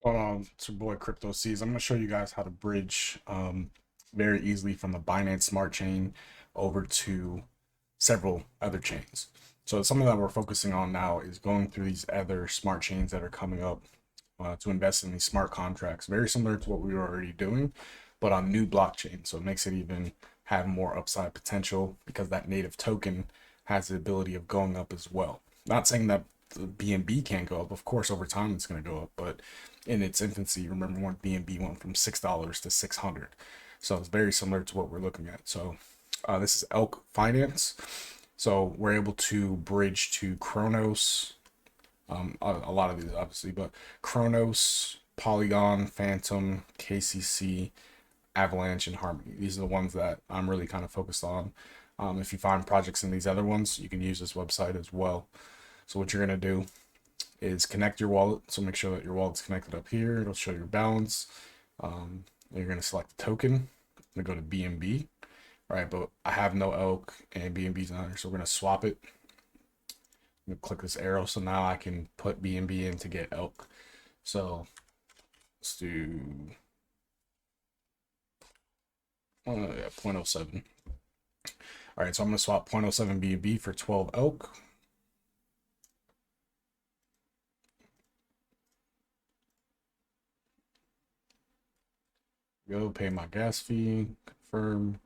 It's your boy Crypto C's. I'm going to show you guys how to bridge very easily from the Binance Smart Chain over to several other chains. So something that we're focusing on now is going through these other smart chains that are coming up to invest in these smart contracts, very similar to what we were already doing, but on new blockchains. So it makes it even have more upside potential because that native token has the ability of going up as well. Not saying that the BNB can't go up. Of course, over time it's going to go up, but in its infancy, remember when BNB went from $6 to 600. So it's very similar to what we're looking at. So this is Elk Finance. So we're able to bridge to CRONOS, a lot of these obviously, but CRONOS, Polygon, Phantom, KCC, Avalanche, and Harmony. These are the ones that I'm really kind of focused on. If you find projects in these other ones, you can use this website as well. So what you're going to do is connect your wallet. So make sure that your wallet's connected up here. It'll show your balance. You're going to select the token. I'm going to go to BNB. All right, but I have no Elk and BNB's not there, so we're going to swap it. I'm going to click this arrow, so now I can put BNB in to get Elk. So let's do 0.07. All right, so I'm going to swap 0.07 BNB for 12 Elk. Go pay my gas fee, confirm.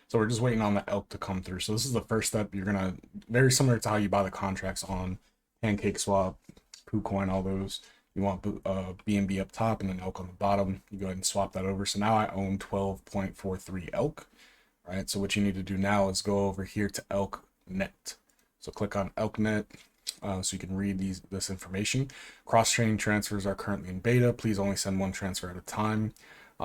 So we're just waiting on the Elk to come through. So this is the first step. You're gonna, very similar to how you buy the contracts on PancakeSwap, KuCoin, all those. You want BNB up top and then Elk on the bottom. You go ahead and swap that over. So now I own 12.43 Elk. Right. So what you need to do now is go over here to ElkNet. So click on ElkNet. So you can read this information. Cross-chain transfers are currently in beta. Please only send one transfer at a time.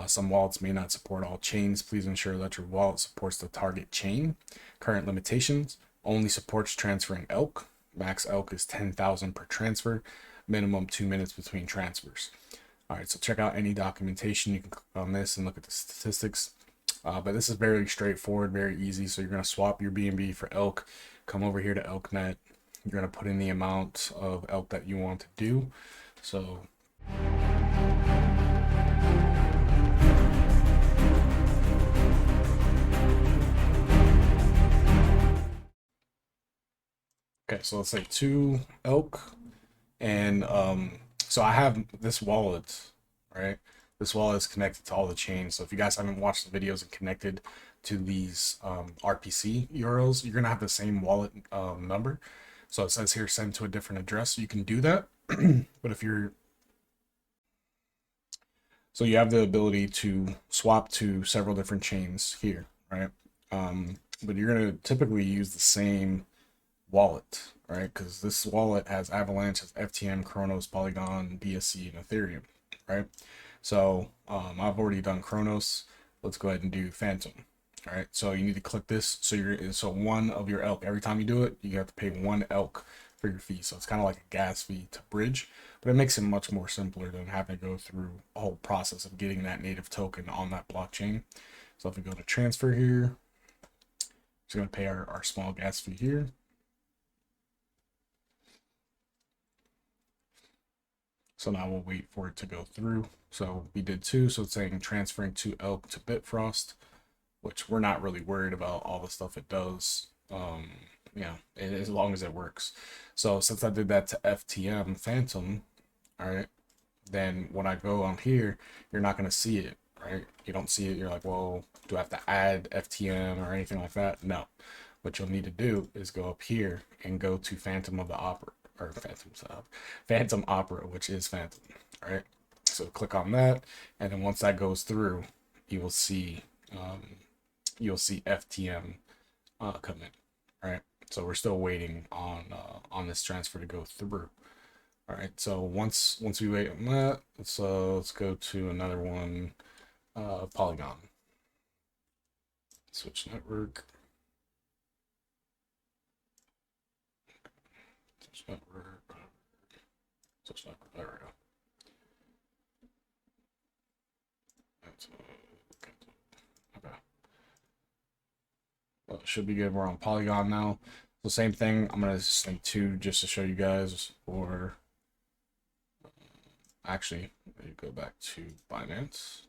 Some wallets may not support all chains. Please ensure that your wallet supports the target chain. Current limitations: only supports transferring Elk. Max Elk is 10,000 per transfer. Minimum 2 minutes between transfers. All right, so check out any documentation. You can click on this and look at the statistics. But this is very straightforward, very easy. So you're going to swap your BNB for Elk. Come over here to ElkNet. You're going to put in the amount of Elk that you want to do. So okay, so let's say 2 Elk. And so I have this wallet, right? This wallet is connected to all the chains. So if you guys haven't watched the videos and connected to these RPC URLs, you're gonna have the same wallet number. So it says here send to a different address. So you can do that. But if you're so you have the ability to swap to several different chains here, right? But you're gonna typically use the same wallet, right? Because this wallet has Avalanche, has FTM, CRONOS, Polygon, BSC, and Ethereum, right? So I've already done CRONOS. Let's go ahead and do Phantom. All right, so you need to click this. So one of your Elk. Every time you do it, you have to pay 1 Elk for your fee. So it's kind of like a gas fee to bridge, but it makes it much more simpler than having to go through a whole process of getting that native token on that blockchain. So if we go to transfer here, just gonna pay our small gas fee here. So now we'll wait for it to go through. So we did 2, so it's saying transferring 2 Elk to Bitfrost, which we're not really worried about all the stuff it does. Yeah, as long as it works. So since I did that to FTM Phantom, all right, then when I go on here, you're not gonna see it, right? You don't see it. You're like, well, do I have to add FTM or anything like that? No. What you'll need to do is go up here and go to Phantom of the Opera, or Phantom Opera, which is Phantom, all right? So click on that, and then once that goes through, you will see FTM come in, all right? So we're still waiting on this transfer to go through. All right, so once we wait on that, let's go to another one, Polygon. Switch network. Switch network. Switch network. There we go. That's okay. Well, it should be good. We're on Polygon now. So same thing, I'm gonna just link 2 just to show you guys, or actually, let me go back to Binance.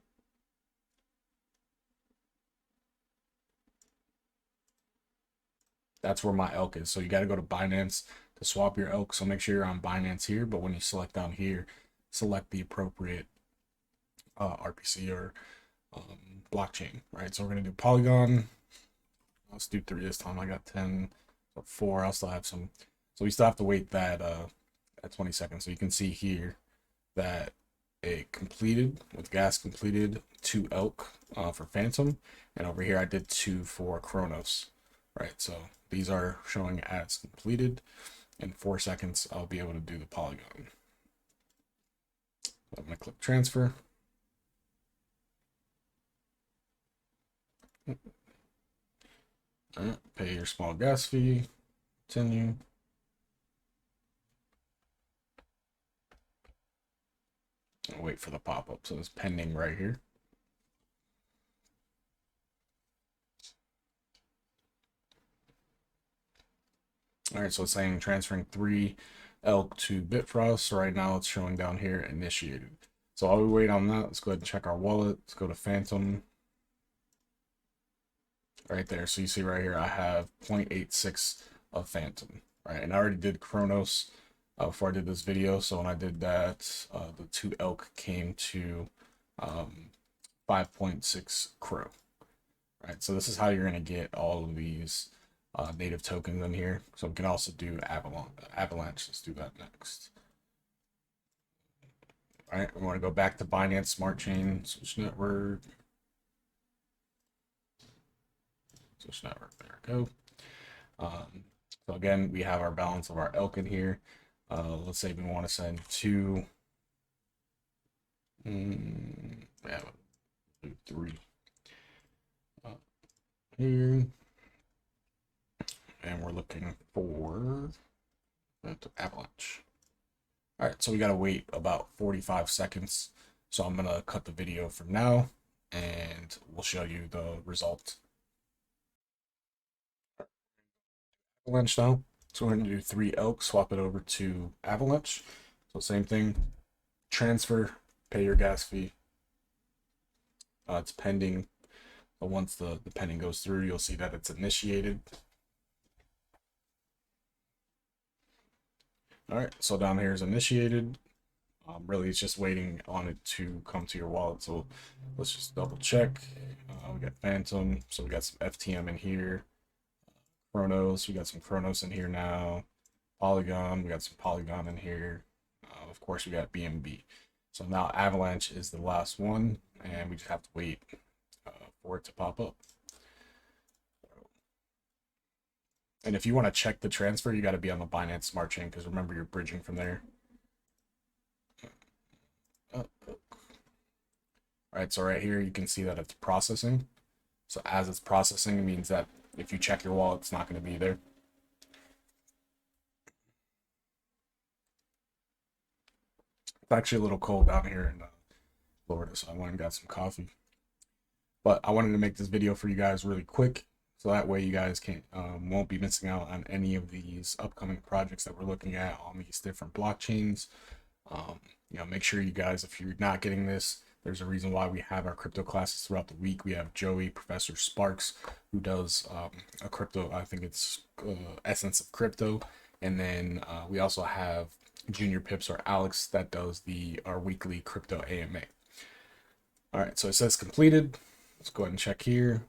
That's where my Elk is. So you got to go to Binance to swap your Elk. So make sure you're on Binance here, but when you select down here, select the appropriate RPC or blockchain, right? So we're gonna do Polygon. Let's do 3 this time. I got 10 or 4. I'll still have some. So we still have to wait that at 20 seconds. So you can see here that it completed with gas completed 2 Elk for Phantom, and over here I did 2 for CRONOS, right? So these are showing as completed. In 4 seconds I'll be able to do the Polygon. I'm gonna click transfer. All right, pay your small gas fee, continue. I'll wait for the pop-up. So it's pending right here. All right, so it's saying transferring 3 Elk to Bitfrost. So right now it's showing down here initiated. So while we wait on that, let's go ahead and check our wallet. Let's go to Phantom. Right there. So you see right here, I have 0.86 of Phantom, right? And I already did CRONOS before I did this video. So when I did that, the 2 Elk came to 5.6 Crow, right? So this is how you're going to get all of these native tokens in here. So we can also do Avalanche. Let's do that next. All right, we want to go back to Binance Smart Chain, switch network. Switch network, there we go. So again, we have our balance of our Elk in here. Let's say we want to send 2. Yeah, 3 here, and we're looking for Avalanche. All right, so we got to wait about 45 seconds. So I'm gonna cut the video from now, and we'll show you the result. Avalanche now. So we're going to do 3 Elk, swap it over to Avalanche. So same thing, transfer, pay your gas fee. It's pending. But once the pending goes through, you'll see that it's initiated. All right, so down here is initiated. Really, it's just waiting on it to come to your wallet. So let's just double check. We got Phantom, so we got some FTM in here. CRONOS, we got some CRONOS in here now. Polygon, we got some Polygon in here. Of course, we got BNB. So now Avalanche is the last one, and we just have to wait for it to pop up. And if you want to check the transfer, you got to be on the Binance Smart Chain, because remember, you're bridging from there. All right, so right here you can see that it's processing. So as it's processing, it means that if you check your wallet, it's not going to be there. It's actually a little cold down here in Florida, so I went and got some coffee. But I wanted to make this video for you guys really quick, so that way you guys won't be missing out on any of these upcoming projects that we're looking at on these different blockchains. You know, make sure you guys, if you're not getting this, there's a reason why we have our crypto classes throughout the week. We have Joey, Professor Sparks, who does a crypto, I think it's Essence of Crypto. And then we also have Junior Pips or Alex that does our weekly crypto AMA. All right, so it says completed. Let's go ahead and check here.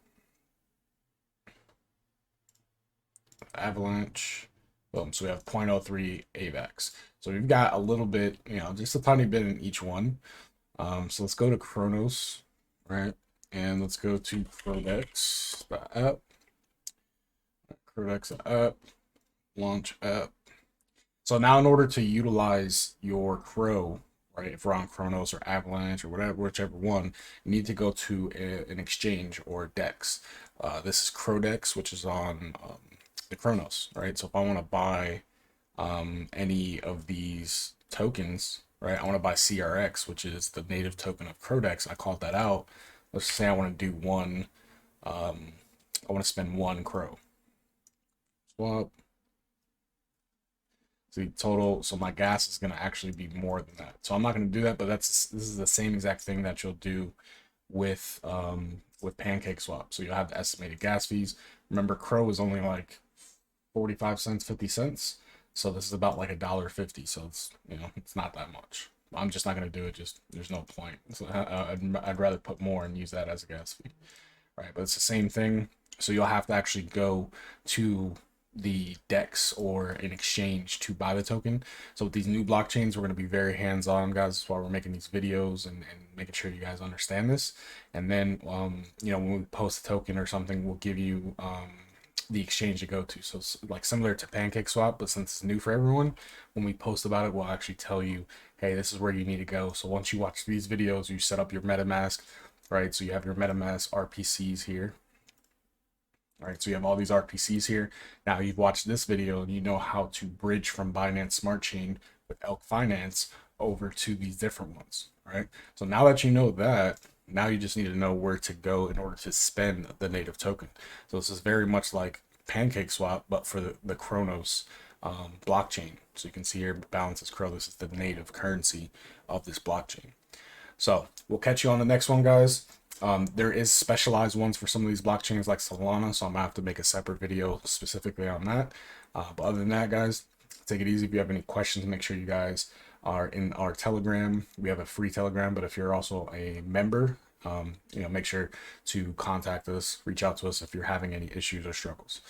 Avalanche. Boom. So we have 0.03 AVAX. So we've got a little bit, you know, just a tiny bit in each one. So let's go to CRONOS, right? And let's go to Crodex, the app. Crodex app, launch app. So now in order to utilize your Crow, right, if we're on CRONOS or Avalanche or whatever, whichever one, you need to go to an exchange or DEX. This is Crodex, which is on the CRONOS, right? So if I want to buy any of these tokens, right, I want to buy CRX, which is the native token of Crodex. I called that out. Let's say I want to do one, I want to spend 1 Crow. Swap, See total, so my gas is going to actually be more than that. So I'm not going to do that, but this is the same exact thing that you'll do with Pancake Swap. So you'll have the estimated gas fees. Remember, Crow is only like 45 cents, 50 cents. So this is about like $1.50. So it's, you know, it's not that much. I'm just not going to do it. Just, there's no point. So I'd rather put more and use that as a gas fee, right? But it's the same thing. So you'll have to actually go to the DEX or an exchange to buy the token. So with these new blockchains, we're going to be very hands-on, guys. That's why we're making these videos and making sure you guys understand this. And then, you know, when we post a token or something, we'll give you the exchange to go to. So it's like similar to Pancake Swap, but since it's new for everyone, when we post about it, we'll actually tell you, hey, this is where you need to go. So once you watch these videos, you set up your MetaMask, right? So you have your MetaMask RPCs here. All right, so you have all these RPCs here. Now you've watched this video and you know how to bridge from Binance Smart Chain with Elk Finance over to these different ones, right? So now that you know that, now you just need to know where to go in order to spend the native token. So this is very much like Pancake Swap, but for the CRONOS blockchain. So you can see here, balance is CRO. This is the native currency of this blockchain. So we'll catch you on the next one, guys. There is specialized ones for some of these blockchains like Solana, so I'm gonna have to make a separate video specifically on that. But other than that, guys, take it easy. If you have any questions, make sure you guys are in our Telegram. We have a free Telegram, but if you're also a member, you know, make sure to contact us, reach out to us if you're having any issues or struggles.